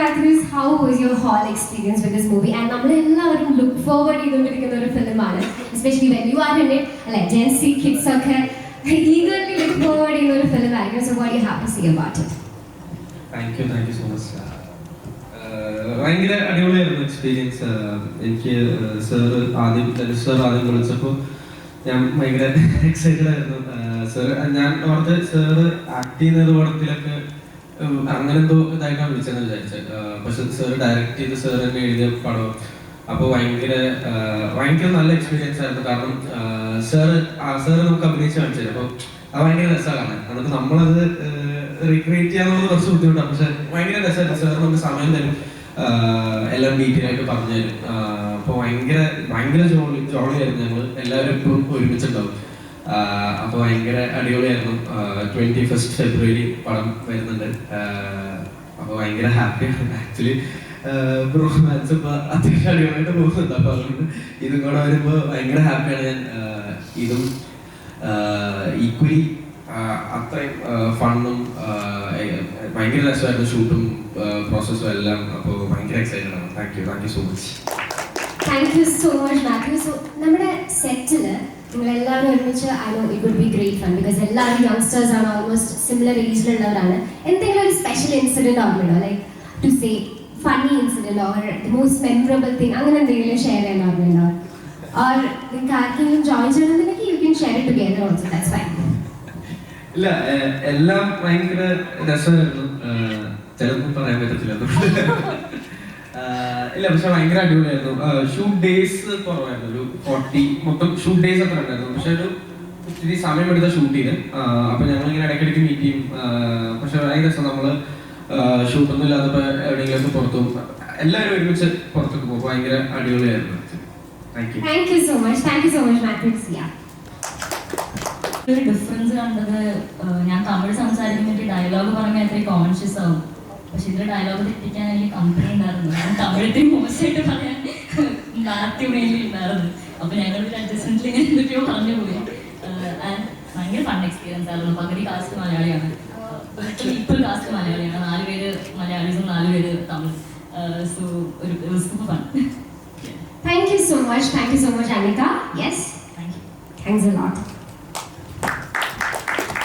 Matthews, how was your hall experience with this movie? And നമ്മളെല്ലാവരും look forward ചെയ്തുകൊണ്ടിരിക്കുന്ന ഒരു ഫിലിമാണ്, especially when you are in it, like Gen Z kids ഒക്കെ eagerly look forward ചെയ്യുന്ന ഒരു film ആയിരിക്കും. So what do you have to say about it? Thank you so much. ഭയങ്കര അടിപൊളിയായിരുന്നു എക്സ്പീരിയൻസ്. എനിക്ക് സാർ ആദ്യം വിളിച്ചപ്പോൾ ഞാൻ ഭയങ്കര എക്സൈറ്റഡ് ആയിരുന്നു. ഞാൻ ഓർത്ത് സാറ് ആക്ട് ചെയ്യുന്ന പടത്തിലൊക്കെ അങ്ങനെ എന്തോ ഇതായിട്ടാണ് വിളിച്ചതെന്ന് വിചാരിച്ചത്. പക്ഷെ സാറ് ഡയറക്റ്റ് ചെയ്ത് സാർ തന്നെ എഴുതിയ പടം. അപ്പോൾ ഭയങ്കര നല്ല എക്സ്പീരിയൻസ് ആയിരുന്നു. കാരണം സാറ് നമുക്ക് അഭിനയിച്ച് കാണിച്ചത്. അപ്പോൾ അത് ഭയങ്കര രസമാണ്. എന്നിട്ട് നമ്മളത് റീക്രിയേറ്റ് ചെയ്യാന്നുള്ളത് കുറച്ച് ബുദ്ധിമുട്ടാണ്. പക്ഷെ ഭയങ്കര രസമായിട്ട് സാർ നമുക്ക് സമയം തരും, എല്ലാം ഡീറ്റെയിൽ ആയിട്ട് പറഞ്ഞു തരും. അപ്പോൾ ഭയങ്കര ജോളിയായിരുന്നു. ഞങ്ങൾ എല്ലാവരും എപ്പോഴും ഒരുമിച്ചുണ്ടാവും. അപ്പോൾ ഭയങ്കര അടിപൊളിയായിരുന്നു. 21 ഫെബ്രുവരി പടം വരുന്നുണ്ട്. അപ്പോൾ ഭയങ്കര ഹാപ്പിയാണ്. ആക്ച്വലി റൊമാൻസ് ഇപ്പോൾ അത്യാവശ്യം അടിപൊളിയായിട്ട് പോകുന്നുണ്ട്. അപ്പോൾ അതുകൊണ്ട് ഇതും കൂടെ വരുമ്പോൾ ഭയങ്കര ഹാപ്പിയാണ് ഞാൻ. ഇതും ഈക്വലി അത്രയും ഫണ്ണും ഭയങ്കര രസമായിരുന്നു. ഷൂട്ടും പ്രോസസ്സും എല്ലാം. അപ്പോൾ ഭയങ്കര എക്സൈറ്റഡ് ആണ്. Thank you so much. Thank you so much Mathew. So നമ്മുടെ സെറ്റിൽ നിങ്ങളെല്ലാവരും ഒരുമിച്ച് I know it would be great fun because എല്ലാവരും യങ്സ്റ്റേഴ്സ് ആണ്, ഓൾമോസ്റ്റ് സിമിലർ ഏജിലുള്ളവരാണ്. എന്തെങ്കിലും ഒരു സ്പെഷ്യൽ ഇൻസിഡന്റ് ഓർമ്മയുണ്ടോ? Like to say funny incident or the most memorable thing, അങ്ങനെ എന്തെങ്കിലും ഷെയർ ചെയ്യാൻ ഓർമ്മയുണ്ടോ? ഓർ നിങ്ങൾക്ക് ആർക്കെങ്കിലും ജോയിൻ ചെയ്യണമെന്നുണ്ടെങ്കിൽ you can share it together also, that's fine. ഇല്ല, എല്ലാം ഭയങ്കര രസമായിരുന്നു. ചിലപ്പോൾ പറയാൻ പറ്റത്തില്ല. ഇല്ല, പക്ഷെ ഭയങ്കര അടിപൊളിയായിരുന്നു. ഷൂട്ട് ഡേയ്സ് കുറവായിരുന്നു. ഒരു 40 മൊത്തം ഷൂട്ട് ഡേയ്സ് ഒക്കെ ഉണ്ടായിരുന്നു. പക്ഷെ ഒരു ഇത്തിരി സമയമെടുത്ത ഷൂട്ട് ചെയ്ത്. അപ്പൊ ഞങ്ങളിങ്ങനെ ഇടയ്ക്കിടയ്ക്ക് മീറ്റ് ചെയ്യും. പക്ഷെ ഭയങ്കര രസം. നമ്മള് ഷൂട്ടൊന്നും ഇല്ലാത്തപ്പോ എവിടെയെങ്കിലും പുറത്തു പോകും. എല്ലാവരും ഒരുമിച്ച് പുറത്തൊക്കെ പോകും. ഭയങ്കര അടിപൊളിയായിരുന്നു. Thank you so much Mathew. ഒരു ഡിഫറൻസ് കണ്ടത്, ഞാൻ തമിഴ് സംസാരിക്കുമ്പോൾ ഡയലോഗ് പറഞ്ഞാൽ അത്രയും കോൺഷ്യസ് ആവും. പക്ഷെ ഇതിന്റെ ഡയലോഗ് തെറ്റിക്കാൻ എനിക്ക് കമ്പനി ഉണ്ടായിരുന്നു. ഞാൻ തമിഴത്തിൽ മോശമായിട്ട് പറയാൻ മാത്യു മെയിൻലി ഉണ്ടായിരുന്നു. അപ്പൊ ഞങ്ങൾ അഡ്ജസ്റ്റ്മെന്റിൽ ഇങ്ങനെ എന്തൊക്കെയോ പറഞ്ഞു പോയി. ആൻഡ് ഭയങ്കര ഫൺ എക്സ്പീരിയൻസ് ആയിരുന്നു. പകുതി കാസ്റ്റ് മലയാളിയാണ്, ഇപ്പോൾ കാസ്റ്റ് മലയാളിയാണ്. 4 പേര് മലയാളീസും 4 പേര് തമിഴ്. സോ ഒരു super fun. Thank you so much, Anika. Yes? Thank you. Thanks a lot.